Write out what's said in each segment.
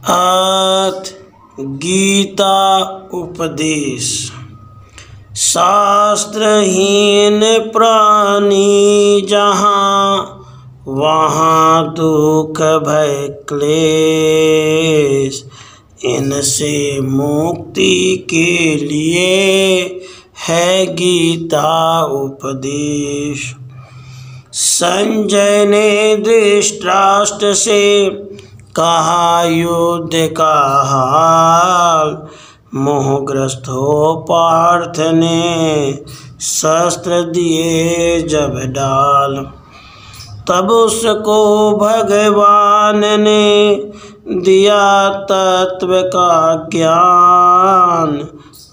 अर्थ गीता उपदेश। शास्त्रहीन प्राणी जहाँ, वहाँ दुख भय क्लेश। इनसे मुक्ति के लिए है गीता उपदेश। संजय ने धृतराष्ट्र से कहा युद्ध का हाल। मोहग्रस्त हो पार्थ ने शस्त्र दिए जब डाल। तब उसको भगवान ने दिया तत्व का ज्ञान।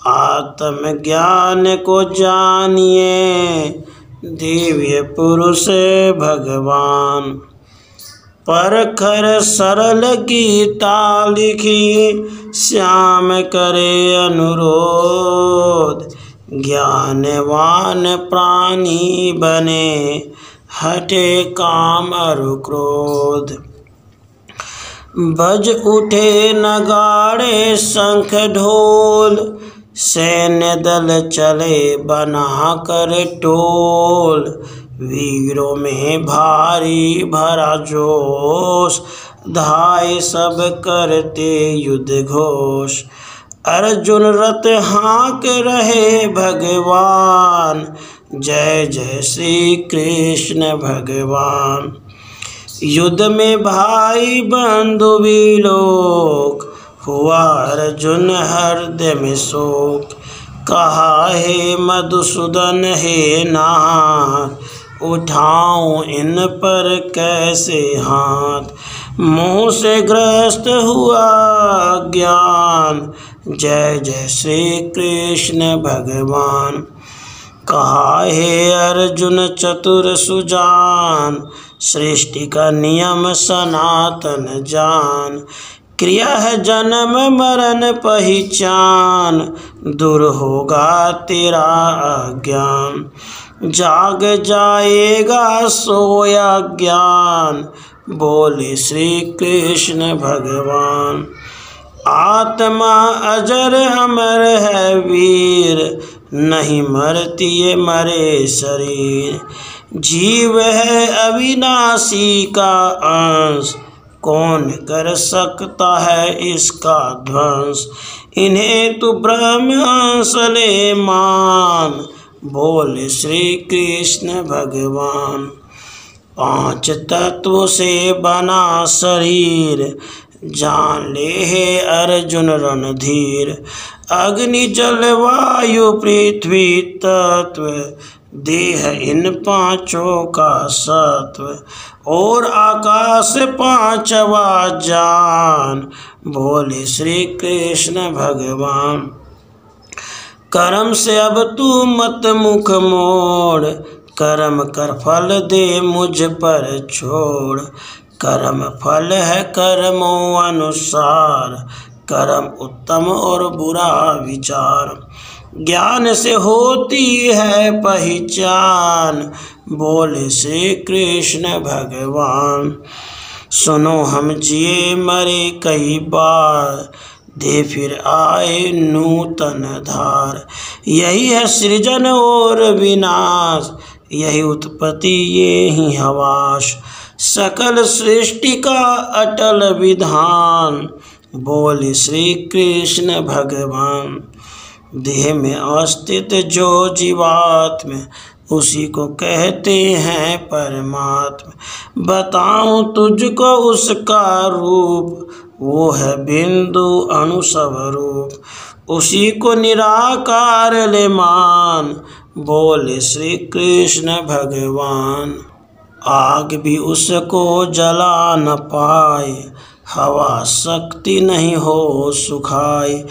आत्म ज्ञान को जानिए दिव्य पुरुष भगवान। परखर सरल गीता लिखी, श्याम करे अनुरोध। ज्ञानवान प्राणी बने, हटे काम अरु क्रोध। बज उठे नगाड़े शंख ढोल, सैन्य दल चले बना कर टोल। वीरों में भारी भरा जोश, धाय सब करते युद्ध घोष। अर्जुन रथ हाँक रहे भगवान, जय जय श्री कृष्ण भगवान। युद्ध में भाई बंधु विलोक, हुआ अर्जुन हृदय में शोक। कहा हे मधुसूदन हे नाथ, उठाऊं इन पर कैसे हाथ। मोह से ग्रस्त हुआ ज्ञान, जय जय श्री कृष्ण भगवान। कहा हे अर्जुन चतुर सुजान, सृष्टि का नियम सनातन जान। क्रिया है जन्म मरण पहचान, दूर होगा तेरा अज्ञान। जाग जाएगा सोया ज्ञान, बोले श्री कृष्ण भगवान। आत्मा अजर अमर है वीर, नहीं मरती ये मरे शरीर। जीव है अविनाशी का अंश, कौन कर सकता है इसका ध्वंस। इन्हें तू ब्रह्म अंश ले मान, बोले श्री कृष्ण भगवान। पांच तत्वों से बना शरीर, जान ले हे अर्जुन रणधीर। अग्नि जल वायु पृथ्वी तत्व, देह इन पांचों का सत्व। और आकाश पांचवा जान, बोले श्री कृष्ण भगवान। कर्म से अब तू मत मुख मोड़, कर्म कर फल दे मुझ पर छोड़। कर्म फल है कर्मों अनुसार, कर्म उत्तम और बुरा विचार। ज्ञान से होती है पहचान, बोले श्री कृष्ण भगवान। सुनो हम जिए मरे कई बार, दे फिर आए नूतन धार। यही है सृजन और विनाश, यही उत्पत्ति ये ही हवास। सकल सृष्टि का अटल विधान, बोले श्री कृष्ण भगवान। देह में अस्तित्व जो जीवात्म, उसी को कहते हैं परमात्मा। बताऊं तुझको उसका रूप, वो है बिंदु अणु स्वरूप। उसी को निराकार ले मान, बोले श्री कृष्ण भगवान। आग भी उसको जला न पाए, हवा शक्ति नहीं हो सुखाए।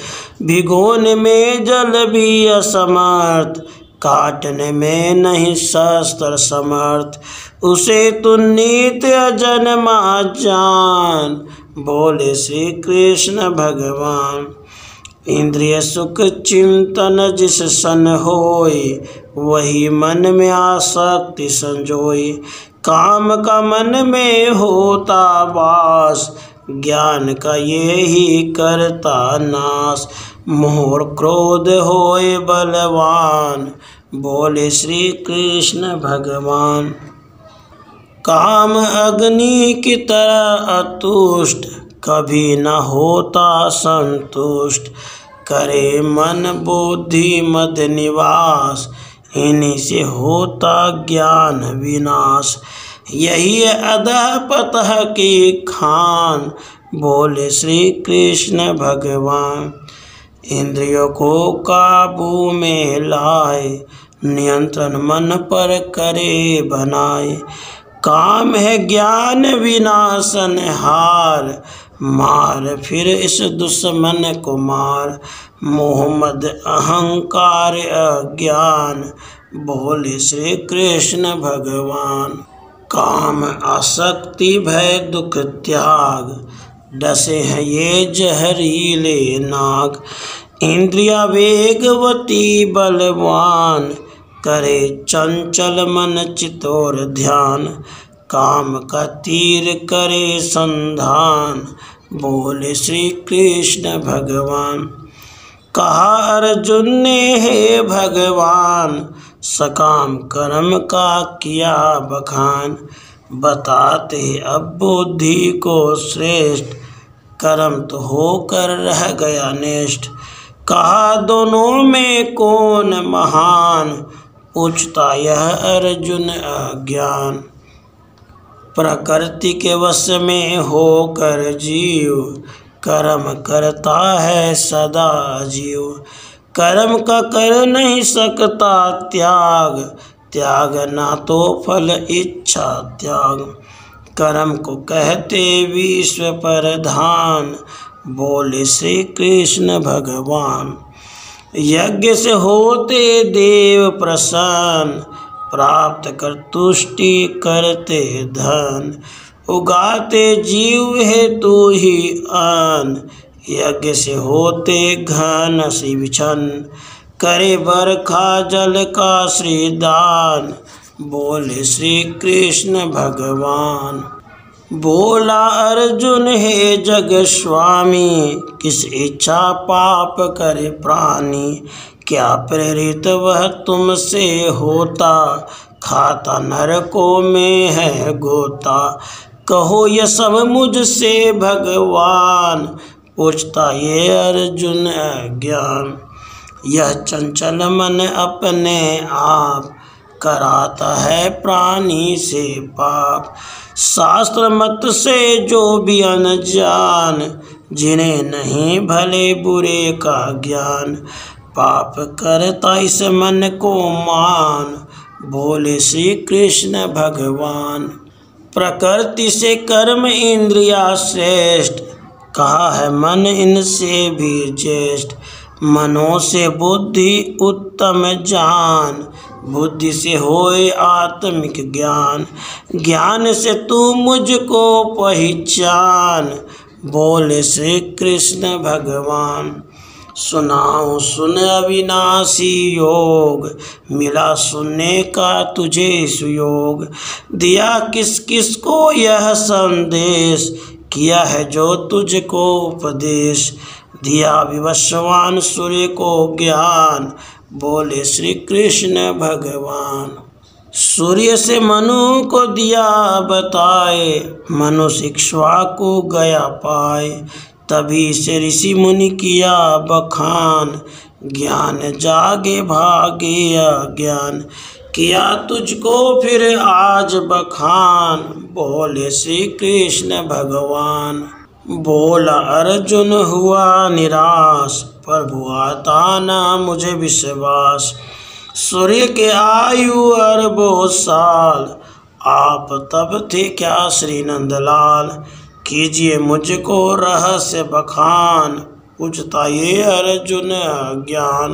भिगोने में जल भी असमर्थ, काटने में नहीं शस्त्र समर्थ। उसे तू नित्य जन्मा जान, बोले श्री कृष्ण भगवान। इंद्रिय सुख चिंतन जिस सन होए, वही मन में आसक्ति संजोए। काम का मन में होता वास, ज्ञान का ये ही करता नाश। मोह क्रोध होए बलवान, बोले श्री कृष्ण भगवान। काम अग्नि की तरह अतुष्ट, कभी न होता संतुष्ट। करे मन बुद्धि मद निवास, इन्हीं से होता ज्ञान विनाश। यही है अधः पतः की खान, बोले श्री कृष्ण भगवान। इंद्रियों को काबू में लाए, नियंत्रण मन पर करे बनाए। काम है ज्ञान विनाशन हार, मार फिर इस दुश्मन को मार। मोह मद अहंकार अज्ञान, बोले श्री कृष्ण भगवान। काम आसक्ति भय दुख त्याग, डसे हैं ये जहरीले नाग। इंद्रिया वेगवती बलवान, करे चंचल मन चितौर ध्यान। काम का तीर करे संधान, बोले श्री कृष्ण भगवान। कहा अर्जुन ने हे भगवान, सकाम कर्म का किया बखान। बताते अब बुद्धि को श्रेष्ठ, कर्म तो होकर रह गया निष्ठ। कहा दोनों में कौन महान, पूछता यह अर्जुन अज्ञान। प्रकृति के वश में होकर जीव, कर्म करता है सदा जीव। कर्म का कर नहीं सकता त्याग, त्याग ना तो फल इच्छा त्याग। कर्म को कहते विश्व प्रधान, बोले श्री कृष्ण भगवान। यज्ञ से होते देव प्रसन्न, प्राप्त कर तुष्टि करते धन। उगाते जीव है तू ही अन्न, यज्ञ से होते घन शिवछन। करे बरखा जल का श्रीदान, बोले श्री कृष्ण भगवान। बोला अर्जुन हे जग स्वामी, किस इच्छा पाप करे प्राणी। क्या प्रेरित वह तुमसे होता, खाता नरकों में है गोता। कहो यह सब मुझसे भगवान, पूछता ये अर्जुन अज्ञान। यह चंचल मन अपने आप, कराता है प्राणी से पाप। शास्त्र मत से जो भी अनजान, जिन्हें नहीं भले बुरे का ज्ञान। पाप करता इस मन को मान, बोले श्री कृष्ण भगवान। प्रकृति से कर्म इंद्रिया श्रेष्ठ, कहा है मन इनसे भी ज्येष्ठ। मनों से बुद्धि उत्तम जान, बुद्धि से होए आत्मिक ज्ञान। ज्ञान से तू मुझको पहचान, बोले श्री कृष्ण भगवान। सुनाओ सुन अविनाशी योग, मिला सुनने का तुझे सुयोग। दिया किस किस को यह संदेश, किया है जो तुझको उपदेश। दिया विवस्वान सूर्य को ज्ञान, बोले श्री कृष्ण भगवान। सूर्य से मनु को दिया बताए, मनु शिक्षा को गया पाए। तभी से ऋषि मुनि किया बखान, ज्ञान जागे भागे अज्ञान। किया तुझको फिर आज बखान, बोले श्री कृष्ण भगवान। बोला अर्जुन हुआ निराश, प्रभु आता ना मुझे विश्वास। सूर्य के आयु अरबों साल, आप तब थे क्या श्री नंदलाल। कीजिए मुझको रहस्य बखान, पूछता ये अर्जुन अज्ञान।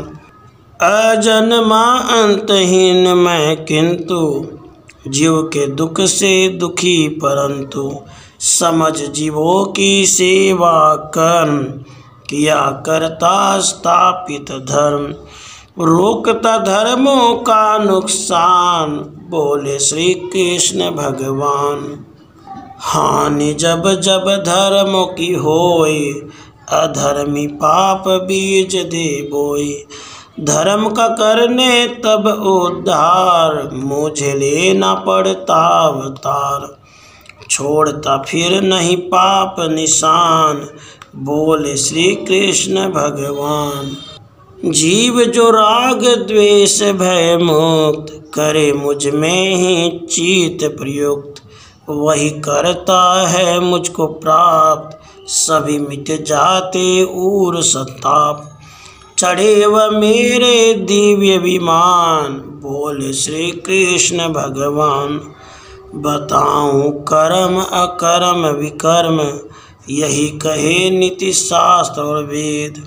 अजन्मा अंतहीन मैं किंतु, जीव के दुख से दुखी परंतु। समझ जीवों की सेवा कर्म, किया करता स्थापित धर्म। रोकता धर्मों का नुकसान, बोले श्री कृष्ण भगवान। हानि जब जब धर्मों की होए, अधर्मी पाप बीज दे बोए। धर्म का करने तब उद्धार, मुझे लेना पड़ता अवतार। छोड़ता फिर नहीं पाप निशान, बोले श्री कृष्ण भगवान। जीव जो राग द्वेष भय मुक्त, करे मुझ में ही चित प्रयुक्त। वही करता है मुझको प्राप्त, सभी मिट जाते ऊर संताप। चढ़े वह मेरे दिव्य विमान, बोले श्री कृष्ण भगवान। बताऊं कर्म अकर्म विकर्म, यही कहे नीति शास्त्र और वेद।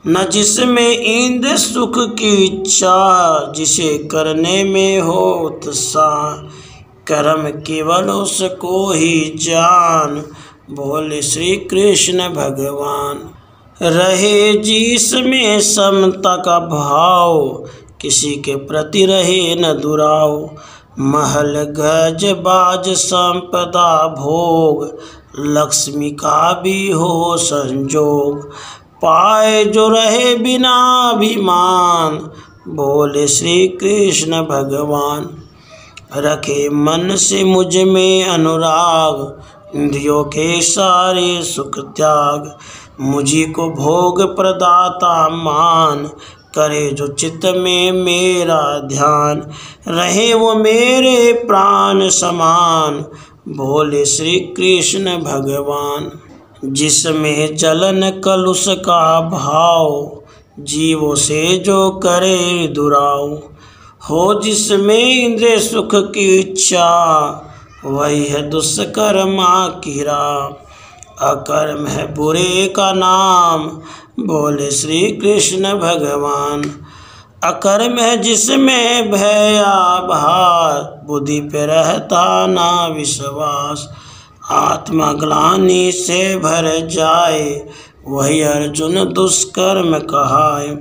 न जिसमें इंद्र सुख की इच्छा, जिसे करने में हो उत्साह। कर्म केवल उसको ही जान, बोले श्री कृष्ण भगवान। रहे जिसमें समता का भाव, किसी के प्रति रहे न दुराव। महल गज बाज संपदा भोग, लक्ष्मी का भी हो संजोग। पाए जो रहे बिना अभिमान, बोले श्री कृष्ण भगवान। रखे मन से मुझ में अनुराग, इंद्रियों के सारे सुख त्याग। मुझी को भोग प्रदाता मान, करे जो चित्त में मेरा ध्यान। रहे वो मेरे प्राण समान, बोले श्री कृष्ण भगवान। जिसमें जलन कलुष का भाव, जीवों से जो करे दुराव। हो जिसमें इंद्रिय सुख की इच्छा, वही है दुष्कर्मा की राह। अकर्म है बुरे का नाम, बोले श्री कृष्ण भगवान। अकर्म है जिसमें भय भार, बुद्धि पे रहता ना विश्वास। आत्मा ग्लानि से भर जाए, वही अर्जुन दुष्कर्म कहाए।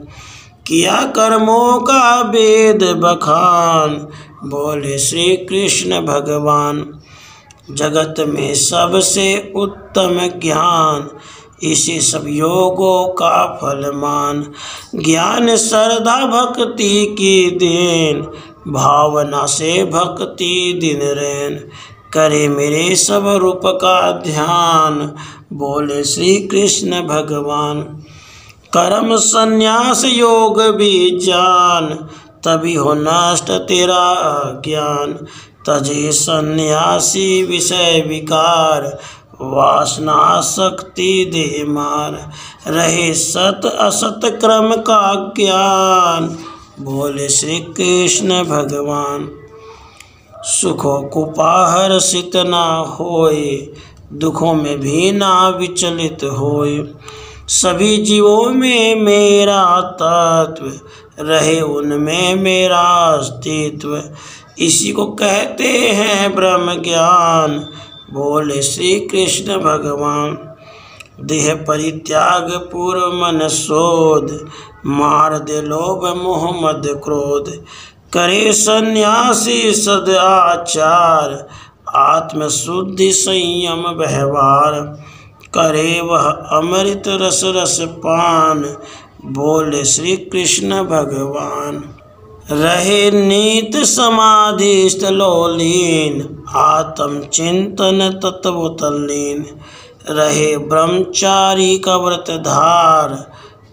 किया कर्मों का वेद बखान, बोले श्री कृष्ण भगवान। जगत में सबसे उत्तम ज्ञान, इसी सब योगों का फलमान। ज्ञान श्रद्धा भक्ति की देन, भावना से भक्ति दिन रैन। करे मेरे सब रूप का ध्यान, बोले श्री कृष्ण भगवान। कर्म संन्यास योग भी जान, तभी हो नष्ट तेरा अज्ञान। तजे सन्यासी विषय विकार, वासना शक्ति दे मार। रहे सत असत क्रम का ज्ञान, बोले श्री कृष्ण भगवान। सुखों को हर्षित ना होए, दुखों में भी ना विचलित होए। सभी जीवों में मेरा तत्व, रहे उनमें मेरा अस्तित्व। इसी को कहते हैं ब्रह्म ज्ञान, बोले श्री कृष्ण भगवान। देह परित्याग पूर्व मन शोध, मार दे लोभ मोह मद क्रोध। करे सन्यासी सदाचार, आत्म शुद्धि संयम व्यवहार। करे वह अमृत रस रस पान, बोले श्री कृष्ण भगवान। रहे नीत समाधिस्थ लोलीन, आत्म चिंतन तत्व तल्लीन। रहे ब्रह्मचारी का व्रत धार,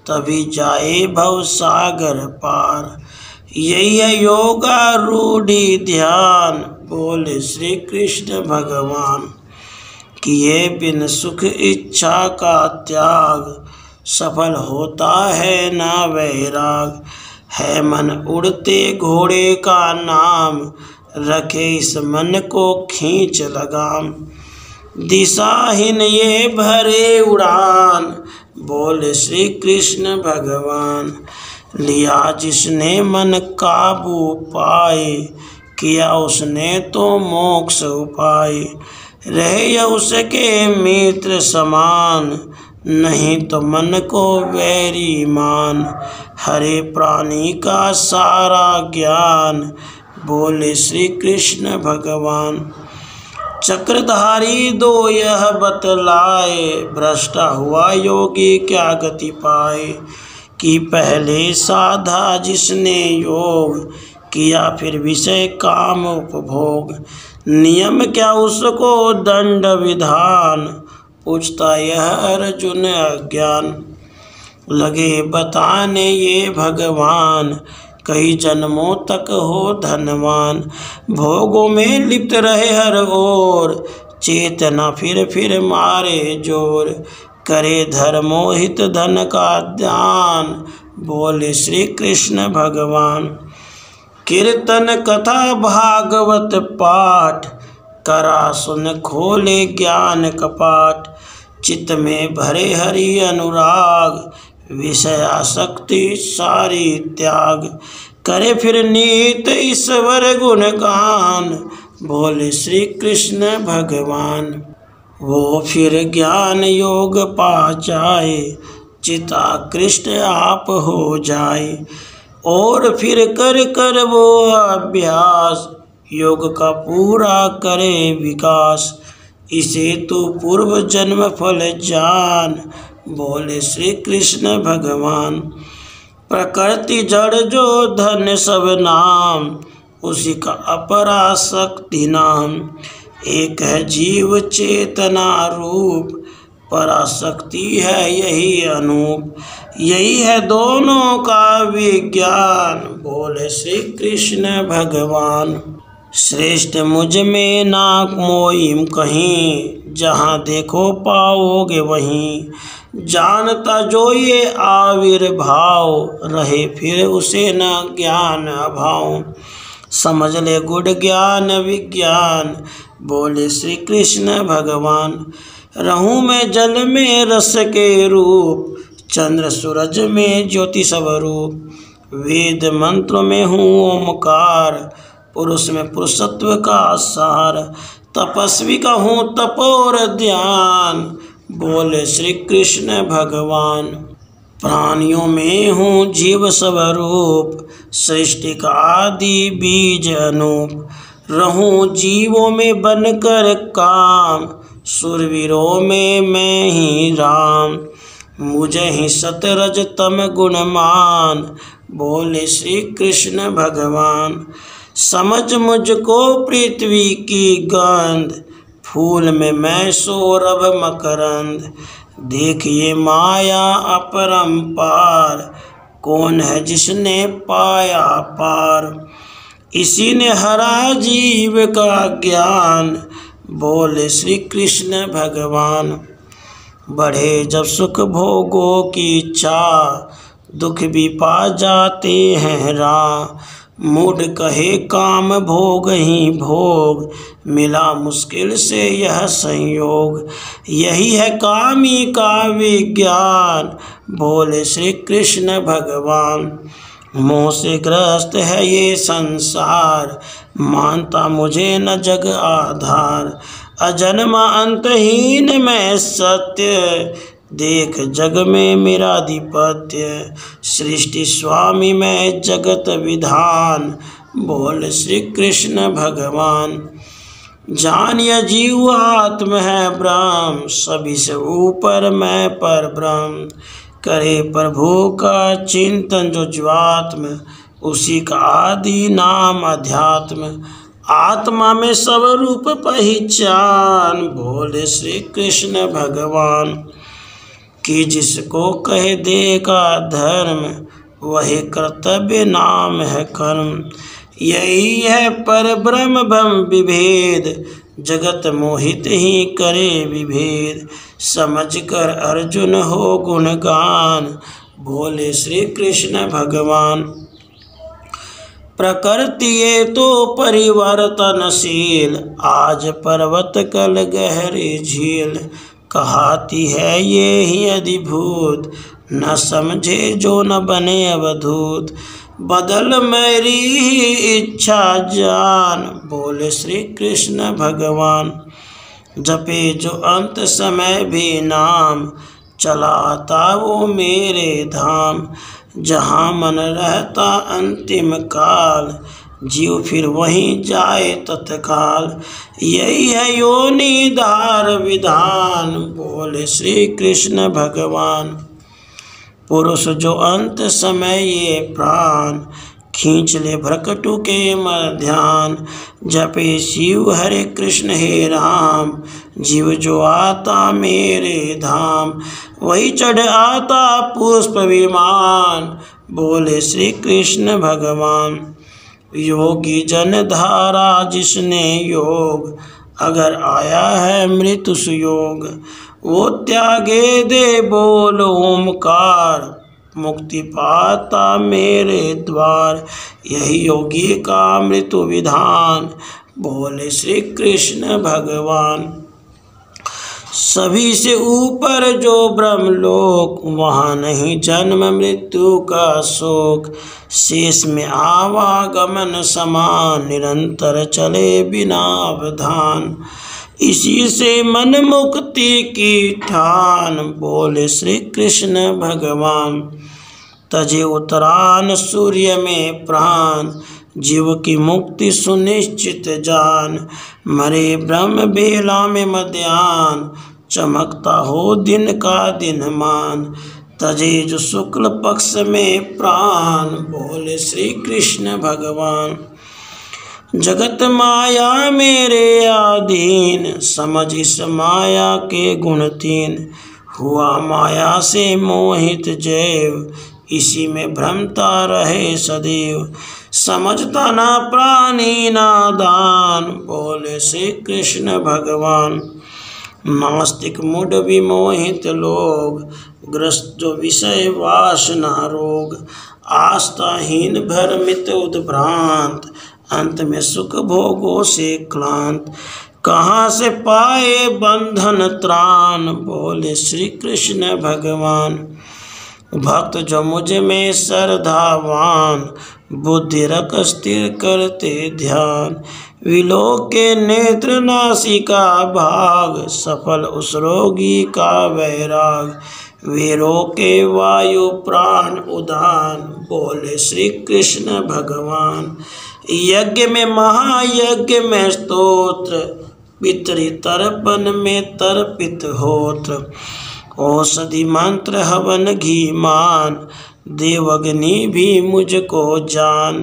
तभी जाए भव सागर पार। यही है योगा रूढ़ी ध्यान, बोले श्री कृष्ण भगवान। किए बिन सुख इच्छा का त्याग, सफल होता है ना वैराग। है मन उड़ते घोड़े का नाम, रखे इस मन को खींच लगाम। दिशाहीन ये भरे उड़ान, बोले श्री कृष्ण भगवान। लिया जिसने मन काबू पाए, किया उसने तो मोक्ष उपाय। रहे उसके मित्र समान, नहीं तो मन को वैरी मान। हरे प्राणी का सारा ज्ञान, बोले श्री कृष्ण भगवान। चक्रधारी दो यह बतलाए, भ्रष्टा हुआ योगी क्या गति पाए। कि पहले साधा जिसने योग, किया फिर विषय काम उपभोग। नियम क्या उसको दंड विधान, पूछता यह अर्जुन अज्ञान। लगे बताने ये भगवान, कई जन्मों तक हो धनवान। भोगों में लिप्त रहे हर ओर, चेतना फिर मारे जोर। करे धर्मोहित धन का ध्यान, बोले श्री कृष्ण भगवान। कीर्तन कथा भागवत पाठ, करा सुन खोले ज्ञान कपाट। चित्त में भरे हरि अनुराग, विषयासक्ति सारी त्याग। करे फिर नीत ईश्वर गुणगान, बोले श्री कृष्ण भगवान। वो फिर ज्ञान योग पा जाए, चिताकृष्ट आप हो जाए। और फिर कर वो अभ्यास, योग का पूरा करे विकास। इसे तू पूर्व जन्म फल जान, बोले श्री कृष्ण भगवान। प्रकृति जड़ जो धन सब नाम, उसी का अपराशक्ति नाम। एक है जीव चेतना रूप, पराशक्ति है यही अनूप। यही है दोनों का विज्ञान, बोले श्री कृष्ण भगवान। श्रेष्ठ मुझ में ना मोहिम कहीं, जहाँ देखो पाओगे वहीं। जानता जो ये आविर्भाव, रहे फिर उसे न ज्ञान अभाव। समझ ले गुण ज्ञान विज्ञान, बोले श्री कृष्ण भगवान। रहूं मैं जल में रस के रूप, चंद्र सूरज में ज्योति स्वरूप। वेद मंत्र में हूँ ओमकार, पुरुष में पुरुषत्व का सार। तपस्वी का हूँ तपोर ध्यान, बोले श्री कृष्ण भगवान। प्राणियों में हूँ जीव स्वरूप, सृष्टि का आदि बीज अनूप। रहूं जीवों में बनकर काम, सुरवीरों में मैं ही राम। मुझे ही सतरज तम गुणमान, बोले श्री कृष्ण भगवान। समझ मुझको पृथ्वी की गंध, फूल में मैं सौरभ मकरंद। देखिए माया अपरंपार, कौन है जिसने पाया पार। इसी ने हरा जीव का ज्ञान, बोले श्री कृष्ण भगवान। बढ़े जब सुख भोगों की इच्छा, दुख भी पा जाते हैं राह। मूढ़ कहे काम भोग ही भोग, मिला मुश्किल से यह संयोग। यही है कामी का विज्ञान, बोले श्री कृष्ण भगवान। मोह से ग्रस्त है ये संसार, मानता मुझे न जग आधार। अजन्मा अंतहीन मैं सत्य, देख जग में मेरा अधिपत्य। सृष्टि स्वामी मैं जगत विधान, बोल श्री कृष्ण भगवान। जान यह जीव आत्म है ब्रह्म, सभी से ऊपर मैं पर ब्रह्म। करे प्रभु का चिंतन जो ज्वात्म, उसी का आदि नाम अध्यात्म। आत्मा में सब रूप पहचान, बोले श्री कृष्ण भगवान। कि जिसको कह देगा धर्म, वही कर्तव्य नाम है कर्म। यही है पर ब्रह्म ब्रह्म विभेद, जगत मोहित ही करे विभेद। समझ कर अर्जुन हो गुणगान, बोले श्री कृष्ण भगवान। प्रकृति ये तो परिवर्तनशील, आज पर्वत कल गहरी झील। कहाती है ये ही अधिभूत, न समझे जो न बने अवधूत। बदल मेरी ही इच्छा जान, बोले श्री कृष्ण भगवान। जपे जो अंत समय भी नाम, चलाता वो मेरे धाम। जहाँ मन रहता अंतिम काल, जीव फिर वहीं जाए तत्काल। यही है योनि धार विधान, बोले श्री कृष्ण भगवान। पुरुष जो अंत समय ये प्राण, खींच ले भ्रकटु के मध्यान। जपे शिव हरे कृष्ण हे राम, जीव जो आता मेरे धाम। वही चढ़ आता पुष्प विमान, बोले श्री कृष्ण भगवान। योगी जन धारा जिसने योग, अगर आया है मृत्यु सुयोग। वो त्यागे दे बोल ओमकार, मुक्ति पाता मेरे द्वार। यही योगी का मृत्यु विधान, बोले श्री कृष्ण भगवान। सभी से ऊपर जो ब्रह्मलोक, वहाँ नहीं जन्म मृत्यु का शोक। शेष में आवागमन समान, निरंतर चले बिना अवधान। इसी से मन मुक्ति की ठान, बोले श्री कृष्ण भगवान। तजे उतरान सूर्य में प्राण, जीव की मुक्ति सुनिश्चित जान। मरे ब्रह्म बेला में मध्यान, चमकता हो दिन का दिन मान। तजे जो शुक्ल पक्ष में प्राण, बोले श्री कृष्ण भगवान। जगत माया मेरे आधीन, समझ इस माया के गुण तीन। हुआ माया से मोहित जैव, इसी में भ्रमता रहे सदैव। समझता ना प्राणी नादान, बोले श्री कृष्ण भगवान। नास्तिक मूढ़ विमोहित लोग, ग्रस्त जो विषय वासना रोग। आस्थाहीन भ्रमित उद्भ्रांत, अंत में सुख भोगों से क्लांत। कहाँ से पाए बंधन त्राण, बोले श्री कृष्ण भगवान। भक्त जो मुझ में श्रद्धावान, बुद्धि रख स्थिर करते ध्यान। विलोक के नेत्र नासिका भाग, सफल उस रोगी का वैराग। वे रोके वायु प्राण उदान, बोले श्री कृष्ण भगवान। यज्ञ में महायज्ञ में स्तोत्र, पितरी तर्पण में तर्पित होत्र। औषधि मंत्र हवन घी मान, देवग्नि भी मुझको जान।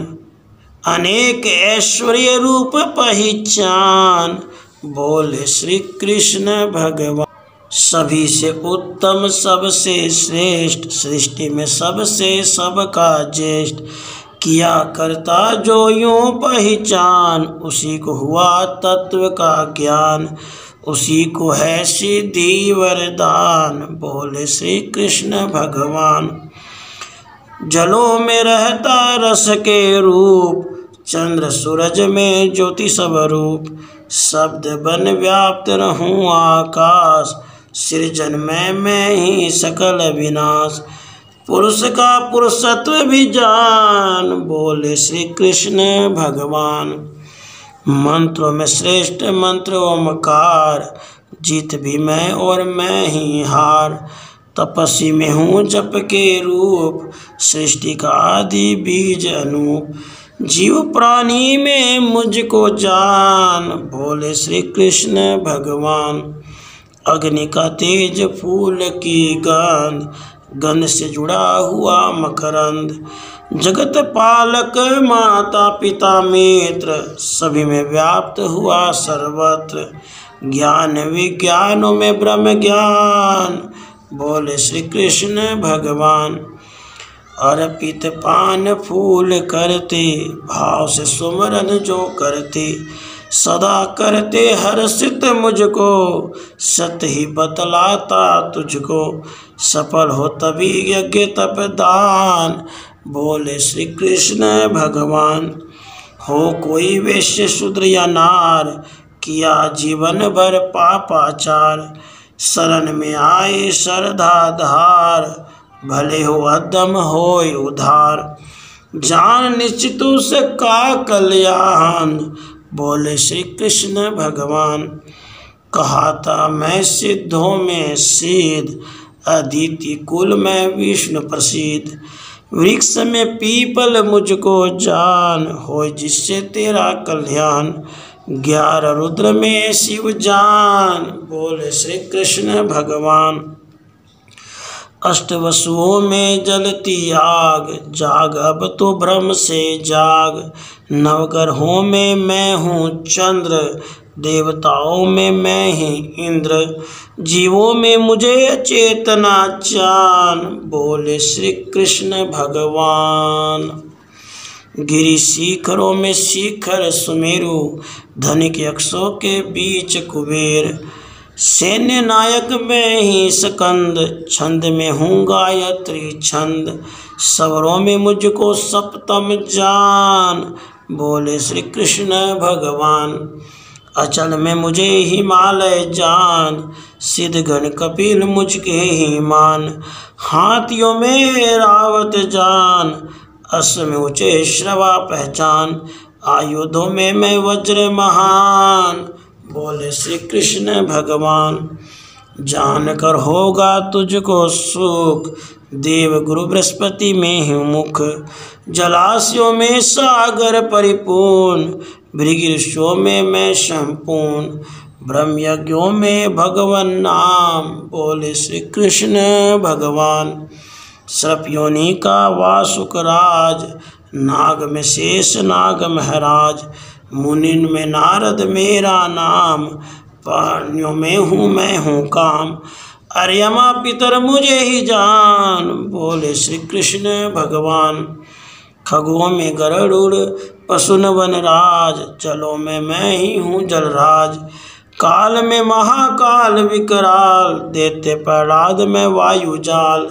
अनेक ऐश्वर्य रूप पहचान, बोले श्री कृष्ण भगवान। सभी से उत्तम सबसे श्रेष्ठ, सृष्टि में सबसे सबका ज्येष्ठ। किया करता जो यूं पहचान, उसी को हुआ तत्व का ज्ञान। उसी को है सिद्धि वरदान, बोले श्री कृष्ण भगवान। जलों में रहता रस के रूप, चंद्र सूरज में ज्योति स्वरूप। शब्द बन व्याप्त रहूं आकाश, सृजन में मैं ही सकल विनाश। पुरुष का पुरुषत्व भी जान, बोले श्री कृष्ण भगवान। मंत्रों में श्रेष्ठ मंत्र ओमकार, जीत भी मैं और मैं ही हार। तपस्वी में हूँ जप के रूप, सृष्टि का आदि बीज अनूप। जीव प्राणी में मुझको जान, बोले श्री कृष्ण भगवान। अग्नि का तेज फूल की गंध, गंध से जुड़ा हुआ मकरंद। जगत पालक माता पिता मित्र, सभी में व्याप्त हुआ सर्वत्र। ज्ञान विज्ञानों में ब्रह्म ज्ञान, बोले श्री कृष्ण भगवान। अर्पित पान फूल करते, भाव से सुमरन जो करते। सदा करते हर्षित मुझको, सत्य ही बतलाता तुझको। सफल हो तभी यज्ञ तप दान, बोले श्री कृष्ण भगवान। हो कोई वैश्य शूद्र या नार, किया जीवन भर पापाचार। शरण में आए श्रद्धाधार, भले हो अदम होय उधार। जान निश्चित उसका कल्याण, बोले श्री कृष्ण भगवान। कहा था मैं सिद्धों में सिद्ध, अदिति कुल में विष्णु प्रसिद्ध। वृक्ष में पीपल मुझको जान, हो जिससे तेरा कल्याण। 11 रुद्र में शिव जान, बोले श्री कृष्ण भगवान। 8 वसुओं में जलती आग, जाग अब तो भ्रम से जाग। 9 ग्रहों में मैं हूँ चंद्र, देवताओं में मैं ही इंद्र। जीवों में मुझे चेतना जान, बोले श्री कृष्ण भगवान। गिरि शिखरों में शिखर सुमेरु, धनिक यक्षों के बीच कुबेर। सैन्य नायक में ही स्कंद, छंद में हूँ गायत्री छंद। स्वरों में मुझको सप्तम जान, बोले श्री कृष्ण भगवान। अचल में मुझे हिमालय जान, सिद्धगण कपिल मुझके ही मान। हाथियों में रावत जान, अश्व ऊँचे श्रवा पहचान। आयुधों में मैं वज्र महान, बोले श्री कृष्ण भगवान। जान कर होगा तुझको सुख, देव गुरु बृहस्पति में ही मुख। जलाशयों में सागर परिपूर्ण, भृगुऋषियों में मैं संपूर्ण। ब्रह्म यज्ञों में भगवान नाम, बोले श्री कृष्ण भगवान। सर्प योनि का वासुक राज, नाग में शेष नाग महाराज। मुनिन में नारद मेरा नाम, प्राणियों में हूँ मैं हूँ काम। अर्यमा पितर मुझे ही जान, बोले श्री कृष्ण भगवान। खगों में गरुड़ पशुन वनराज, जलों में मैं ही हूँ जलराज। काल में महाकाल विकराल, देते प्रहलाद में वायु जाल।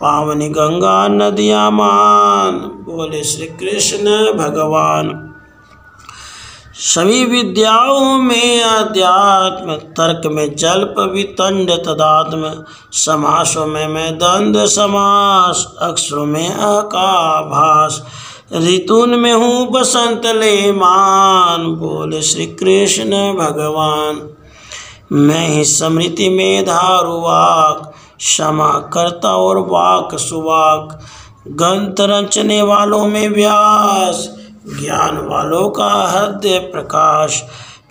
पावनी गंगा नदियाँ मान, बोले श्री कृष्ण भगवान। सभी विद्याओं में अध्यात्म, तर्क में जल्प वितंड तदात्म। समासों में मैं द्वंद्व समास, अक्षरों में अकाभास। ऋतुन में हूँ बसंत लेमान, बोले श्री कृष्ण भगवान। मैं ही स्मृति में धारुवाक, क्षमा करता और वाक सुवाक। ग्रंथ रचने वालों में व्यास, ज्ञान वालों का हृदय प्रकाश।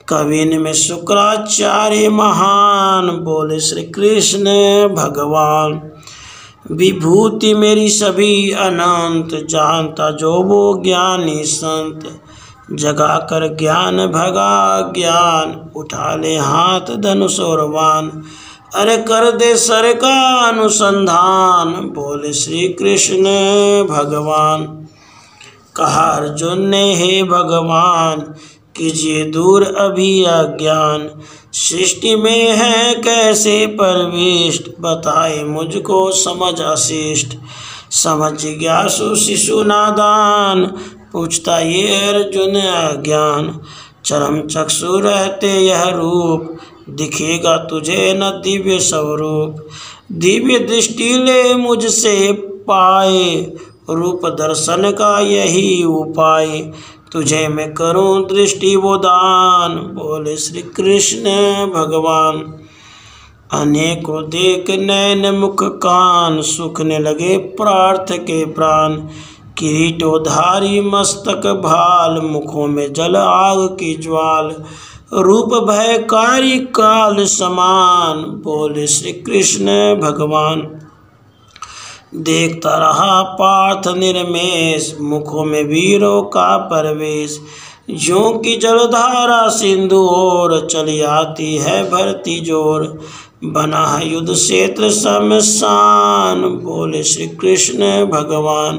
कविन में शुक्राचार्य महान, बोले श्री कृष्ण भगवान। विभूति मेरी सभी अनंत, जानता जो वो ज्ञानी संत। जगा कर ज्ञान भगा ज्ञान, उठा ले हाथ धनुष और बाण। अरे कर दे सर का अनुसंधान, बोले श्री कृष्ण भगवान। कहा अर्जुन ने हे भगवान, कीजिए दूर अभी अज्ञान। सृष्टि में है कैसे परविष्ट, बताए मुझको समझ अशिष्ट। समझ जिज्ञासु शिशु नादान, पूछता ये अर्जुन अज्ञान। चरम चक्षु रहते यह रूप, दिखेगा तुझे न दिव्य स्वरूप। दिव्य दृष्टि ले मुझसे पाए, रूप दर्शन का यही उपाय। तुझे मैं करूं दृष्टि वो दान, बोले श्री कृष्ण भगवान। अनेकों देख नैन मुख कान, सूखने लगे प्रार्थ के प्राण। किरीटोधारी मस्तक भाल, मुखों में जल आग की ज्वाल। रूप भयकारी काल समान, बोले श्री कृष्ण भगवान। देखता रहा पार्थ निर्मेश, मुखों में वीरों का प्रवेश। ज्यों की जलधारा सिंधु ओर, चली आती है भरती जोर। बना है युद्ध क्षेत्र शमशान, बोले श्री कृष्ण भगवान।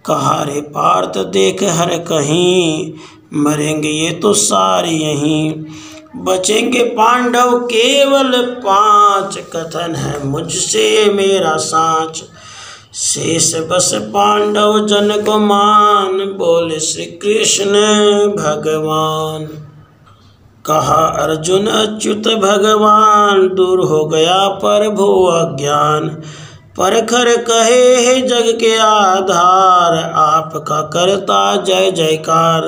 कहा रे पार्थ देख हर कहीं, मरेंगे ये तो सारे यहीं। बचेंगे पांडव केवल 5, कथन है मुझसे मेरा साँच। शेष बस पांडव जन को मान, बोले श्री कृष्ण भगवान। कहा अर्जुन अच्युत भगवान, दूर हो गया प्रभु अज्ञान। परखर कहे है जग के आधार, आपका करता जय जयकार।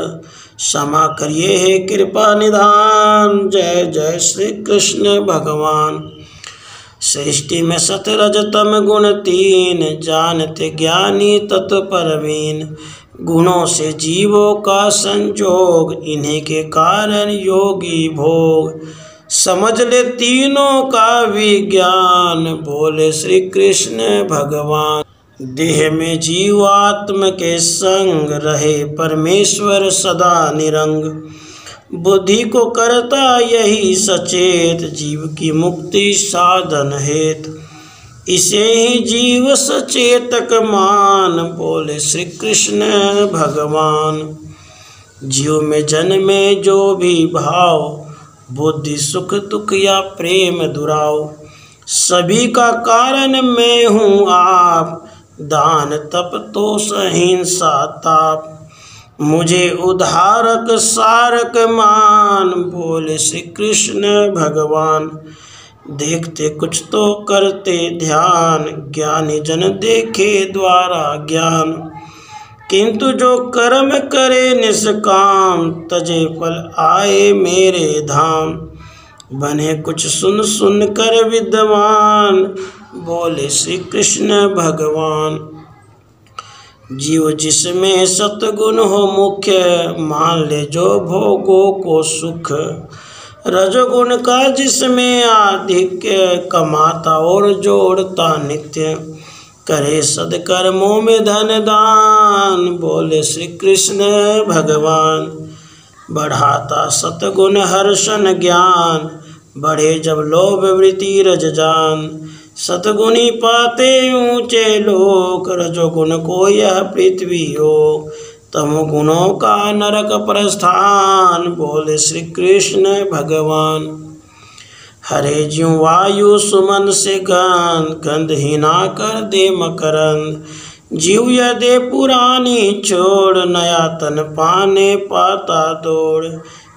क्षमा करिए हे कृपा निधान, जय जय श्री कृष्ण भगवान। सृष्टि में सत रज तम गुण तीन, जानते ज्ञानी तत्परवीन। गुणों से जीवों का संजोग, इन्हीं के कारण योगी भोग। समझ ले तीनों का विज्ञान, बोले श्री कृष्ण भगवान। देह में जीवात्म के संग, रहे परमेश्वर सदा निरंग। बुद्धि को करता यही सचेत, जीव की मुक्ति साधन हेत। इसे ही जीव सचेतक मान, बोले श्री कृष्ण भगवान। जीव में जन्मे जो भी भाव, बुद्धि सुख दुख या प्रेम दुराव। सभी का कारण मैं हूँ आप, दान तप तोष अहिंसा ताप। मुझे उद्धारक सारक मान, बोले श्री कृष्ण भगवान। देखते कुछ तो करते ध्यान, ज्ञानी जन देखे द्वारा ज्ञान। किंतु जो कर्म करे निष्काम, तजे फल आए मेरे धाम। बने कुछ सुन सुन कर विद्वान, बोले श्री कृष्ण भगवान। जीव जिसमें सतगुण हो मुख्य, मान ले जो भोगों को सुख। रजोगुण का जिसमें आधिक्य, कमाता और जोड़ता नित्य। करे सदकर्मों में धन दान, बोले श्री कृष्ण भगवान। बढ़ाता सतगुण हर्षण ज्ञान, बढ़े जब लोभ वृत्ति रजजान। सतगुणी पाते ऊंचे लोक, रजोगुण को यह पृथ्वी हो। तम गुणों का नरक प्रस्थान, बोले श्री कृष्ण भगवान। हरे ज्यों वायु सुमन से गान, गंधहीना कर दे मकरंद। जीव यदि पुरानी छोड़, नया तन पाने पाता दौड़।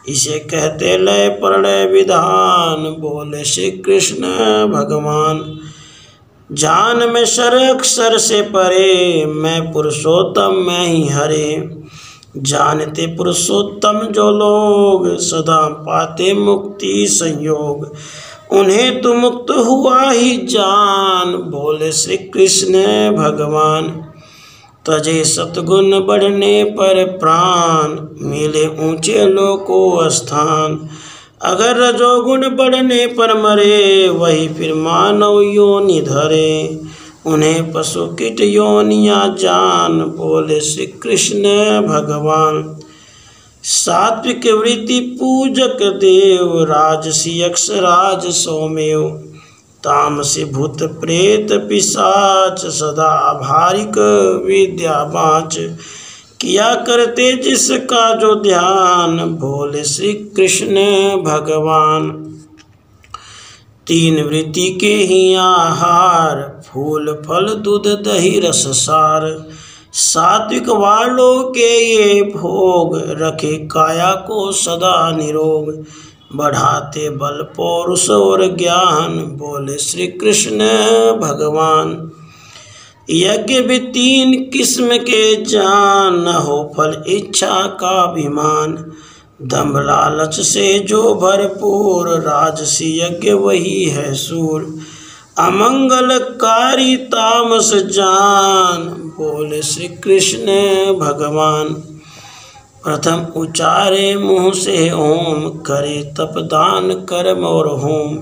इसे कहते लय प्रलय विधान, बोले श्री कृष्ण भगवान। जान में शर अक्षर से परे, मैं पुरुषोत्तम मैं ही हरे। जानते पुरुषोत्तम जो लोग, सदा पाते मुक्ति संयोग। उन्हें तो मुक्त हुआ ही जान, बोले श्री कृष्ण भगवान। तजे सतगुण बढ़ने पर प्राण, मिले ऊंचे लोकों स्थान। अगर रजोगुण बढ़ने पर मरे, वही फिर मानव योनि धरे। उन्हें पशु कीट योनियाँ जान, बोले श्री कृष्ण भगवान। सात्विक वृत्ति पूजक देव, राजसी यक्ष राज सौमेव। तामसी भूत प्रेत पिशाच, सदा आभारिक विद्या बाँच। किया करते जिसका जो ध्यान, बोले श्री कृष्ण भगवान। तीन वृत्ति के ही आहार, फूल फल दूध दही रस सार। सात्विक वालों के ये भोग, रखे काया को सदा निरोग। बढ़ाते बल पौरुष और ज्ञान, बोले श्री कृष्ण भगवान। यज्ञ भी तीन किस्म के जान, न हो फल इच्छा का अभिमान। दम्भ लालच से जो भरपूर, राजसी यज्ञ वही है सूर। अमंगलकारी तामस जान, बोले श्री कृष्ण भगवान। प्रथम उचारे मुँह से ओम, करे तप दान कर्म और होम।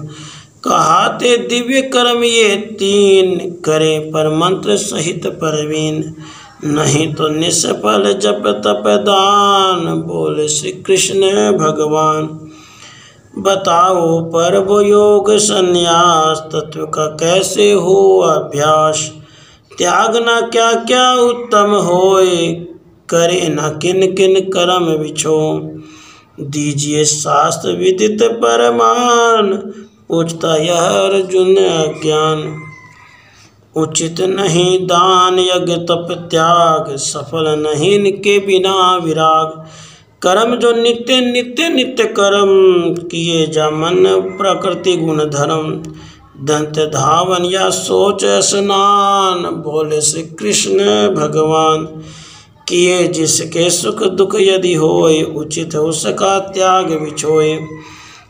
कहाते दिव्य कर्म ये तीन, करे पर मंत्र सहित परवीन। नहीं तो निष्फल जप तप दान, बोले श्री कृष्ण भगवान। बताओ पर्व योग संन्यास, तत्व का कैसे हो अभ्यास। त्यागना क्या क्या उत्तम होए, करे न किन किन कर्म बिछो। दीजिए शास्त्र विदित परमान, पूछता यह अर्जुन अज्ञान। उचित नहीं दान यज्ञ तप त्याग, सफल नहीं इनके बिना विराग। कर्म जो नित्य नित्य नित्य कर्म, किए जा मन प्रकृति गुण धर्म। दंत धावन या सोच स्नान, बोले श्री कृष्ण भगवान। किए जिसके सुख दुख यदि होए, उचित उसका त्याग बिछोए।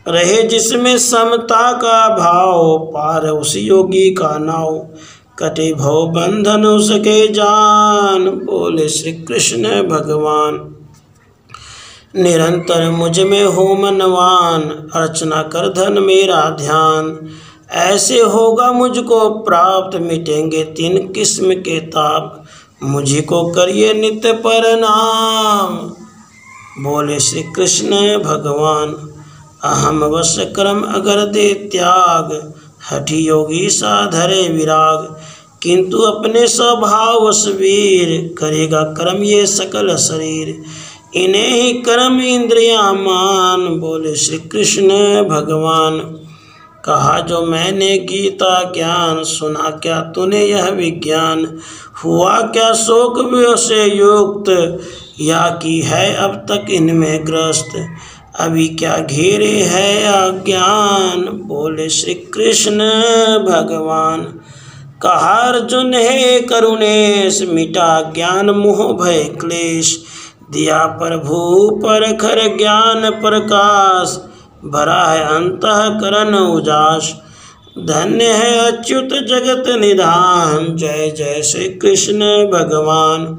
रहे जिसमें समता का भाव, पार उस योगी का नाव, कटे भव बंधन उसके जान। बोले श्री कृष्ण भगवान। निरंतर मुझ में हो मनवान, अर्चना कर धन मेरा ध्यान, ऐसे होगा मुझको प्राप्त, मिटेंगे 3 किस्म के ताप, मुझी को करिए नित्य प्रणाम। बोले श्री कृष्ण भगवान। अहम वश कर्म अगर दे त्याग, हठी योगी साधरे विराग, किंतु अपने स्वभाव वश वीर, करेगा कर्म ये सकल शरीर, इन्हें ही कर्म इंद्रियां मान। बोले श्री कृष्ण भगवान। कहा जो मैंने गीता ज्ञान, सुना क्या तूने यह विज्ञान, हुआ क्या शोक से युक्त, या की है अब तक इनमें ग्रस्त, अभी क्या घेरे है अज्ञान। बोले श्री कृष्ण भगवान। कहा अर्जुन हे करुणेश, मिटा ज्ञान मोह भय क्लेश, दिया प्रभु परखर ज्ञान प्रकाश, भरा है अंतःकरण उजास, धन्य है अच्युत जगत निधान। जय जय श्री कृष्ण भगवान।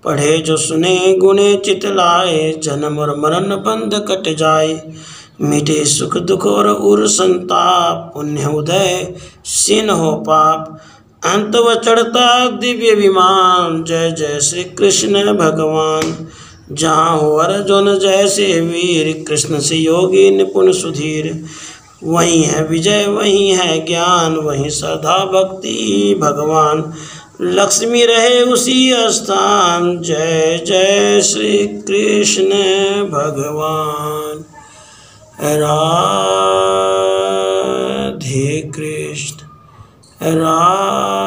पढ़े जो सुने गुणे चित लाए, जन्म और मरण बंध कट जाए, मिटे सुख दुख और उर संताप, पुण्य उदय सिन हो पाप, अंत व चढ़ता दिव्य विमान। जय जय श्री कृष्ण भगवान। जहाँ हो अर्जुन जैसे वीर, कृष्ण से योगी निपुण सुधीर, वहीं है विजय वहीं है ज्ञान, वहीं श्रद्धा भक्ति भगवान, लक्ष्मी रहे उसी स्थान। जय जय श्री कृष्ण भगवान। राधे। राधे। राधे। राधे। राधे। राधे। राधे। राधे। राधे। राधे। राधे। राधे। राधे कृष्ण।